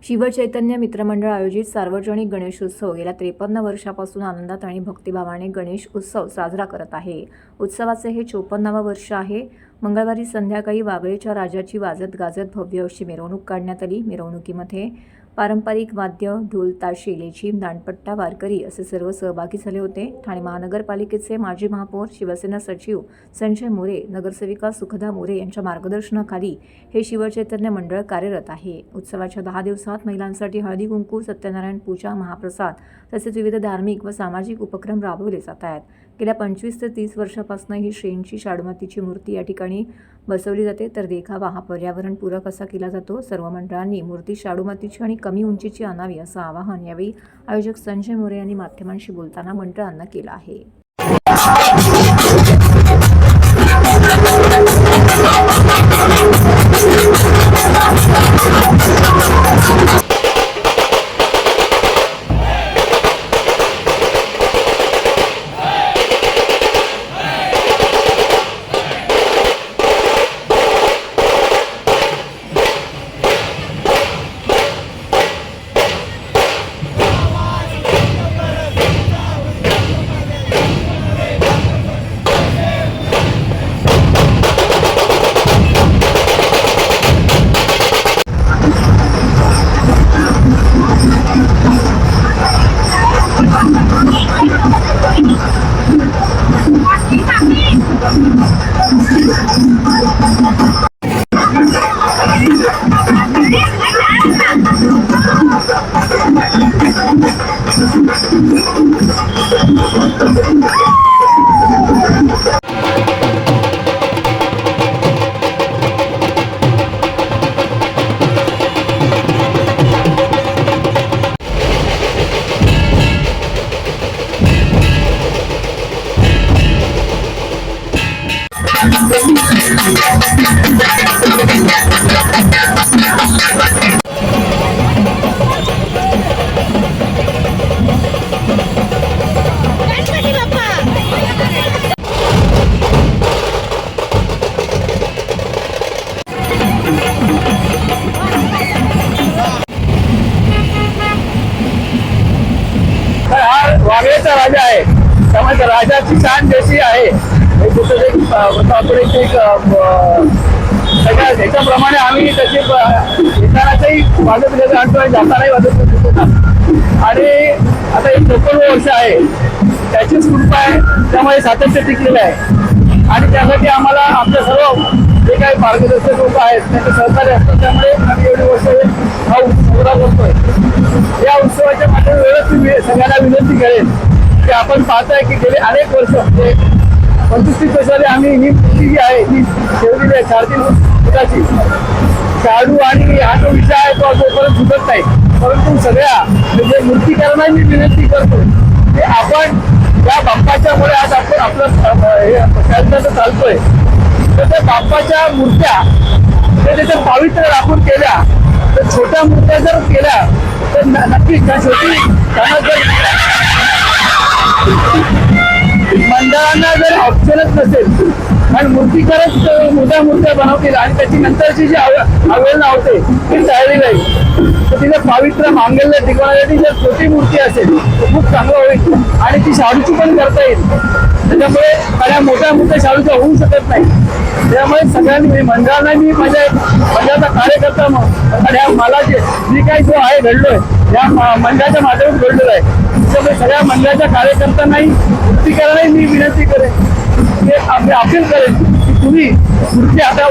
शिवचैतन्य मित्रमंडळ आयोजित सार्वजनिक गणेशोत्सव गेल्या 53 वर्षापासून आनंदात आणि भक्तिभावाने गणेश उत्सव साजरा करत आहे। उत्सवाचे हे 54वे वर्ष आहे। मंगळवारी संध्याकाळी वागळेच्या राजाची वाजत गाजत भव्य अशी मिरवणूक काढण्यात आली। मिरवणुकीमध्ये पारंपरिक वाद्य, ढोल, ताशे, लेझीम, दांडपट्टा, वारकरी असे सर्व सहभागी झाले होते। ठाणे महानगरपालिकेचे माजी महापौर, शिवसेना सचिव संजय मोरे, नगरसेविका सुखदा मोरे यांच्या मार्गदर्शनाखाली हे शिवचैतन्य मंडळ कार्यरत आहे। उत्सवाच्या 10 दिवसात महिलांसाठी हळदी कुंकू, सत्यनारायण पूजा, महाप्रसाद तसेच विविध धार्मिक व सामाजिक उपक्रम राबवले जात आहेत। गेल्या 25 ते 30 वर्षापासून ही श्रेणीची शाडूमातीची मूर्ती या ठिकाणी बसवली जाते, तर देखावा हा पर्यावरणपूरक असा केला जातो। सर्व मंडळांनी मूर्ती शाडूमातीची आणि कमी उंचीची आणावी असं आवाहन यावेळी आयोजक संजय मोरे यांनी माध्यमांशी बोलताना मंडळांना केलं आहे। वागळेचा राजा आहे, त्यामुळे राजाची शान जशी आहे सगळ्या ह्याच्याप्रमाणे आम्ही तशी येतानाही वाजत आणतो, जातानाही वाजत आणि आता एक 54 वर्ष आहे, त्याचीच कृपा आहे, त्यामुळे सातत्य टिकलेलं आहे आणि त्यासाठी आम्हाला आमच्या सर्व जे काही मार्गदर्शक लोक आहेत त्यांचे सहकार्य असतात, त्यामुळे आम्ही एवढी वर्ष हा उत्सव साजरा करतोय। या उत्सवाच्या माध्यमातून मी सगळ्यांना विनंती करेन की आपण पाहताय की गेले अनेक वर्ष म्हणजे 25-30 वर्षांनी आम्ही ही मूर्ती जी आहे ही ठेवलेली आहे 4-3 फुटाची शाडू, आणि हा जो विषय आहे तो जोपर्यंत सुटत नाही, परंतु सगळ्या म्हणजे मूर्तीकरांना मी विनंती करतो की आपण या बाप्पाच्यामुळे आज आपण आपलं चालतोय, तर त्या बाप्पाच्या मूर्त्या त्याचे पावित्र्य राखून केल्या तर छोट्या मूर्त्या जर केल्या तर नक्कीच त्या शेवटी त्यांना जर मंडळांना जर ऑप्शनच नसेल आणि मूर्तीकारच मोठ्या मूर्त्या बनवतील आणि त्याची नंतरची जी अवहेलना होते ती टाळली जाईल, तर तिला पावित्र्य मांगल्य टिकवण्यासाठी जर छोटी मूर्ती असेल तर खूप चांगलं होईल आणि ती शाडूची पण करता येईल। त्याच्यामुळे माझ्या मोठ्या मूर्त्या शाडूच्या होऊ शकत नाही, त्यामुळे सगळ्यांनी मंडळांना मी मंडळाचा कार्यकर्ता आणि मला जी काही जो आहे घडलोय या मंडळाच्या माध्यमातून घडलेलं आहे, त्यामुळे सगळ्या मंडळाच्या कार्यकर्त्यांनाही मूर्तीकरांनाही मी विनंती करेन की अपील करेन की तुम्ही मूर्ती आता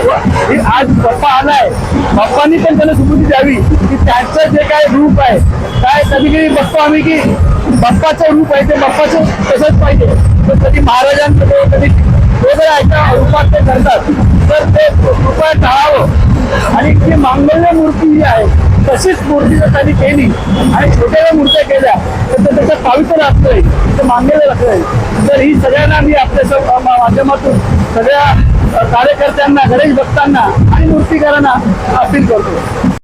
आज बाप्पा आलाय, बाप्पांनी पण त्यांना सुबुद्धी द्यावी की त्यांचं जे काय रूप आहे काय कधी कधी बघतो आम्ही की बाप्पाचं रूप आहे ते बाप्पाचं तसंच पाहिजे, तर कधी महाराजांकडे कधी वेगळ्या एका रूपात ते करतात, तर ते कृपया टाळावं आणि जी मांगल्य मूर्ती जी आहे तशीच मूर्ती जर त्यांनी केली आणि छोट्या मूर्त्या केल्या तर त्याचं पावित्र्य असतंय, ते मांगलेलं असतंय। तर ही सगळ्यांना मी आपल्या माध्यमातून सगळ्या कार्यकर्त्यांना, गणेश भक्तांना आणि मूर्तीकारांना अपील करतो।